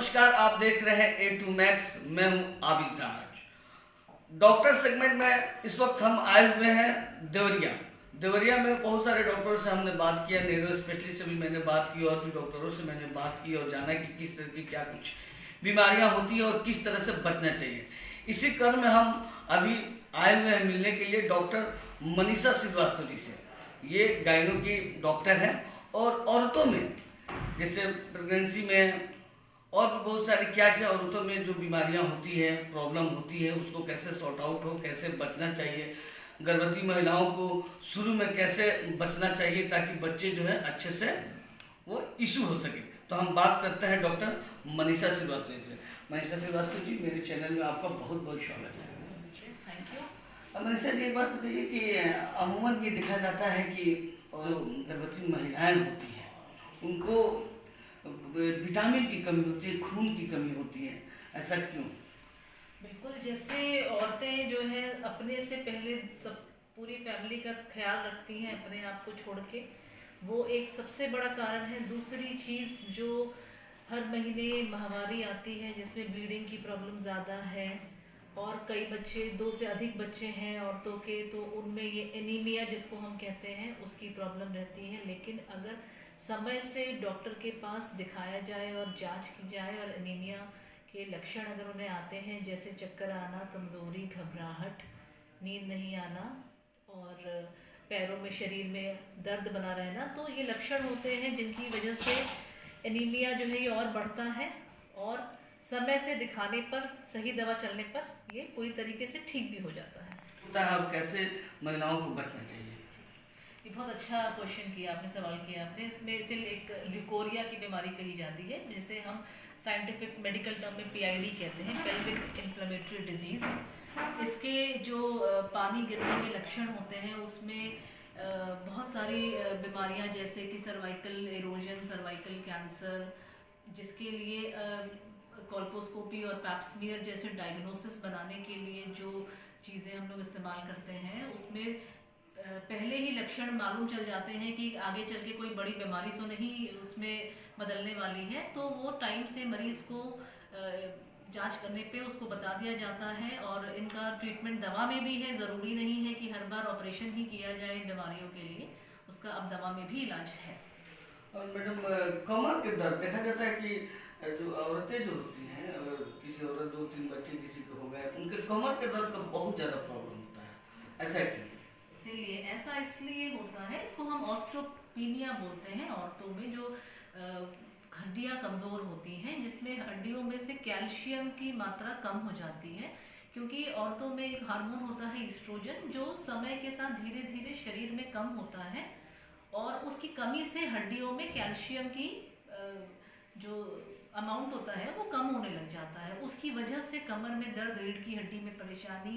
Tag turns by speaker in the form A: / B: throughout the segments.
A: नमस्कार, आप देख रहे हैं ए टू मैक्स। मैं हूं आबिद राज। डॉक्टर सेगमेंट में इस वक्त हम आए हुए हैं देवरिया। देवरिया में बहुत सारे डॉक्टरों से हमने बात किया, न्यूरो स्पेशलिस्ट से भी मैंने बात की और भी डॉक्टरों से मैंने बात की और जाना कि किस तरह की क्या कुछ बीमारियां होती हैं और किस तरह से बचना चाहिए। इसी क्रम में हम अभी आए हुए हैं मिलने के लिए डॉक्टर मनीषा श्रीवास्तव जी से। ये गायनों की डॉक्टर हैं और औरतों में जैसे प्रेगनेंसी में और भी बहुत सारी क्या क्या औरतों में जो बीमारियां होती है, प्रॉब्लम होती है, उसको कैसे सॉर्ट आउट हो, कैसे बचना चाहिए, गर्भवती महिलाओं को शुरू में कैसे बचना चाहिए ताकि बच्चे जो है अच्छे से वो इशू हो सके। तो हम बात करते हैं डॉक्टर मनीषा श्रीवास्तव से। मनीषा श्रीवास्तव जी, मेरे चैनल में आपका बहुत बहुत स्वागत है।
B: Thank you.
A: अब मनीषा जी, एक बात बताइए कि अमूमन ये देखा जाता है कि जो गर्भवती महिलाएं होती हैं उनको विटामिन की कमी होती है, खून की कमी होती है, ऐसा क्यों?
B: बिल्कुल, जैसे औरतें जो है अपने से पहले सब पूरी फैमिली का ख्याल रखती हैं अपने आप को छोड़ के, वो एक सबसे बड़ा कारण है। दूसरी चीज़ जो हर महीने माहवारी आती है जिसमें ब्लीडिंग की प्रॉब्लम ज़्यादा है और कई बच्चे, 2 से अधिक बच्चे हैं औरतों के, तो उनमें ये एनीमिया जिसको हम कहते हैं उसकी प्रॉब्लम रहती है। लेकिन अगर समय से डॉक्टर के पास दिखाया जाए और जांच की जाए और एनीमिया के लक्षण अगर उन्हें आते हैं जैसे चक्कर आना, कमज़ोरी, घबराहट, नींद नहीं आना और पैरों में, शरीर में दर्द बना रहना, तो ये लक्षण होते हैं जिनकी वजह से एनीमिया जो है ये और बढ़ता है और समय से दिखाने पर, सही दवा चलने पर ये पूरी तरीके से ठीक भी हो जाता है।
A: और कैसे महिलाओं को बचना चाहिए?
B: ये बहुत अच्छा क्वेश्चन किया आपने, सवाल किया आपने। इसमें से एक ल्यूकोरिया की बीमारी कही जाती है जिसे हम साइंटिफिक मेडिकल टर्म में पीआईडी कहते हैं, पेल्विक इन्फ्लेमेटरी डिजीज़। इसके जो पानी गिरने के लक्षण होते हैं उसमें बहुत सारी बीमारियां जैसे कि सर्वाइकल एरोजन, सर्वाइकल कैंसर, जिसके लिए कोल्पोस्कोपी और पैप्समियर जैसे डायग्नोसिस बनाने के लिए जो चीज़ें हम लोग इस्तेमाल करते हैं उसमें पहले ही लक्षण मालूम चल जाते हैं कि आगे चल के कोई बड़ी बीमारी तो नहीं उसमें बदलने वाली है, तो वो टाइम से मरीज़ को जांच करने पे उसको बता दिया जाता है। और इनका ट्रीटमेंट दवा में भी है, ज़रूरी नहीं है कि हर बार ऑपरेशन ही किया जाए इन बीमारियों के लिए, उसका अब दवा में भी इलाज है।
A: और मैडम, कमर के दर्द देखा जाता है कि जो औरतें जो होती हैं, अगर किसी औरत 2-3 बच्चे किसी को हो गए, उनके कमर के दर्द का बहुत ज़्यादा प्रॉब्लम होता है, ऐसा क्यों?
B: इसीलिए ऐसा इसलिए होता है, इसको हम ऑस्टियोपीनिया बोलते हैं। औरतों में जो हड्डियां कमज़ोर होती हैं, जिसमें हड्डियों में से कैल्शियम की मात्रा कम हो जाती है, क्योंकि औरतों में एक हार्मोन होता है ईस्ट्रोजन जो समय के साथ धीरे धीरे शरीर में कम होता है और उसकी कमी से हड्डियों में कैल्शियम की जो अमाउंट होता है वो कम होने लग जाता है। उसकी वजह से कमर में दर्द, रीढ़ की हड्डी में परेशानी,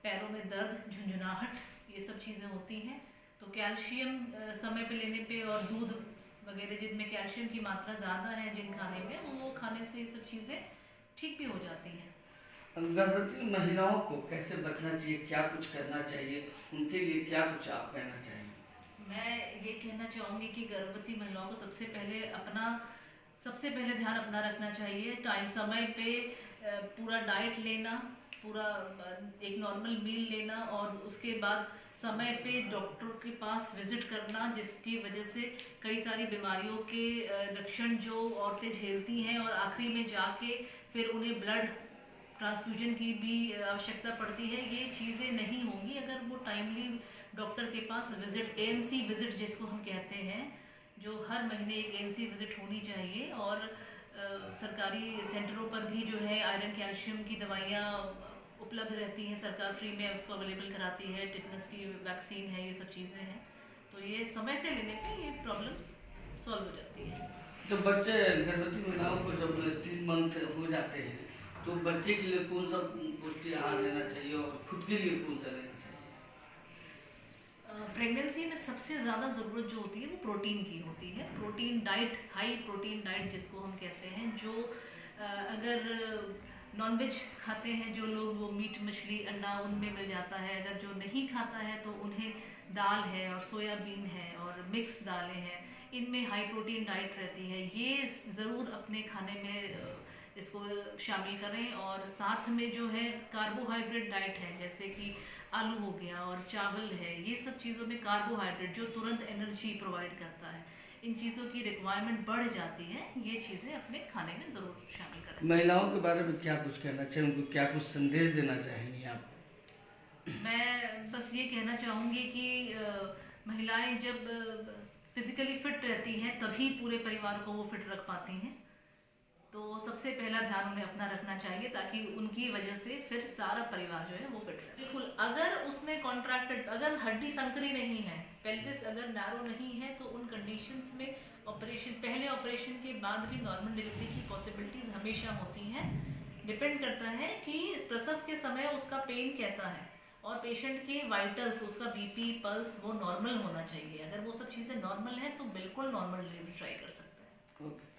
B: पैरों में दर्द, झुंझुनाहट, ये सब चीज़ें होती हैं। तो कैल्शियम समय पे लेने पे और दूध वगैरह जिनमें कैल्शियम की मात्रा ज़्यादा है जिन खाने में, वो खाने से ये सब चीज़ें ठीक भी हो जाती हैं।
A: गर्भवती महिलाओं को कैसे बचना चाहिए, क्या कुछ करना चाहिए, उनके लिए क्या कुछ आप कहना चाहिए?
B: मैं ये कहना चाहूँगी कि गर्भवती महिलाओं को सबसे पहले ध्यान अपना रखना चाहिए। टाइम समय पे पूरा डाइट लेना, पूरा एक नॉर्मल मील लेना और उसके बाद समय पे डॉक्टर के पास विजिट करना, जिसकी वजह से कई सारी बीमारियों के लक्षण जो औरतें झेलती हैं और आखिरी में जाके फिर उन्हें ब्लड ट्रांसफ्यूजन की भी आवश्यकता पड़ती है, ये चीज़ें नहीं होंगी अगर वो टाइमली डॉक्टर के पास विजिट, एएनसी विजिट जिसको हम कहते हैं, जो हर महीने एक एएनसी विजिट होनी चाहिए। और सरकारी सेंटरों पर भी जो है आयरन कैल्शियम की दवाइयाँ उपलब्ध रहती हैं, सरकार फ्री में उसको अवेलेबल कराती है, टिटनेस की वैक्सीन है, ये सब चीज़ें हैं। तो ये समय से लेने पे ये प्रॉब्लम्स सॉल्व हो जाती हैं।
A: तो बच्चे, गर्भवती महिलाओं को जब 3 मंथ हो जाते हैं तो बच्चे के लिए कौन सा पौष्टिक आहार लेना चाहिए और खुद के लिए कौन सा लेना चाहिए?
B: प्रेगनेंसी में सबसे ज़्यादा ज़रूरत जो होती है वो प्रोटीन की होती है। Protein diet, high protein diet जिसको हम कहते हैं, जो अगर नॉनवेज खाते हैं जो लोग, वो मीट, मछली, अंडा उनमें मिल जाता है। अगर जो नहीं खाता है तो उन्हें दाल है और सोयाबीन है और मिक्स दालें हैं, इनमें हाई प्रोटीन डाइट रहती है। ये ज़रूर अपने खाने में इसको शामिल करें। और साथ में जो है कार्बोहाइड्रेट डाइट है, जैसे कि आलू हो गया और चावल है, ये सब चीज़ों में कार्बोहाइड्रेट जो तुरंत एनर्जी प्रोवाइड करता है, इन चीज़ों की रिक्वायरमेंट बढ़ जाती है। ये चीज़ें अपने खाने में ज़रूर शामिल करें।
A: महिलाओं के बारे में क्या कुछ कहना चाहिए, उनको क्या कुछ संदेश देना चाहेंगी आप?
B: मैं बस ये कहना चाहूँगी कि महिलाएं जब फिजिकली फिट रहती हैं तभी पूरे परिवार को वो फिट रख पाती हैं। तो सबसे पहला ध्यान उन्हें अपना रखना चाहिए, ताकि उनकी वजह से फिर सारा परिवार जो है वो फिट रहे। बिल्कुल, अगर उसमें कॉन्ट्रैक्टेड, अगर हड्डी संकरी नहीं है, पेल्विस अगर नैरो नहीं है, तो उन कंडीशंस में ऑपरेशन, पहले ऑपरेशन के बाद भी नॉर्मल डिलीवरी की पॉसिबिलिटीज़ हमेशा होती हैं। डिपेंड करता है कि प्रसव के समय उसका पेन कैसा है और पेशेंट के वाइटल्स, उसका बीपी, पल्स वो नॉर्मल होना चाहिए। अगर वो सब चीज़ें नॉर्मल हैं तो बिल्कुल नॉर्मल डिलीवरी ट्राई कर सकते हैं।
A: ओके।